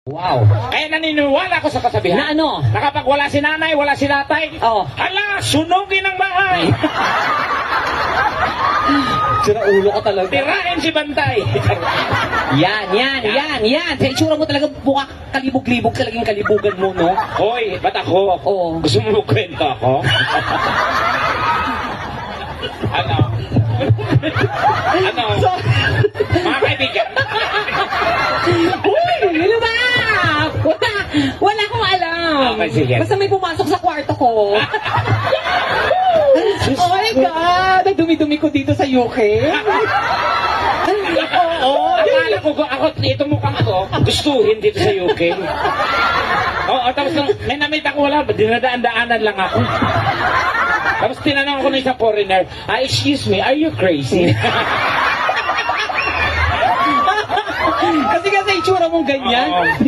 Wow. Kaya naniniwala ako sa kasabihan. Na ano? Na kapag wala si nanay, wala si tatay, Oh. hala, sunugin ang bahay. Sira ulo ka talaga. Tirain si Bantay. Yan. Sa itsura mo talaga mukha kalibog-libog talagang kalibugan mo, no? Hoy, ba't ako? Oo. Gusto mo magkwento ako? Ano? Ano? Mga kaibigan. Uy, ano ba? Wala akong alam. Okay, sige. Basta may pumasok sa kwarto ko. Oh my God! Ang dumi-dumi ko dito sa UK. Oo, akala ko ako, ito mukhang ko, gustuhin dito sa UK. Oo, tapos may namit ako, wala, dinadaan-daanan lang ako. Tapos tinanong ako ng isang foreigner, excuse me, are you crazy? Kasi itsura mong ganyan. Oo. Hindi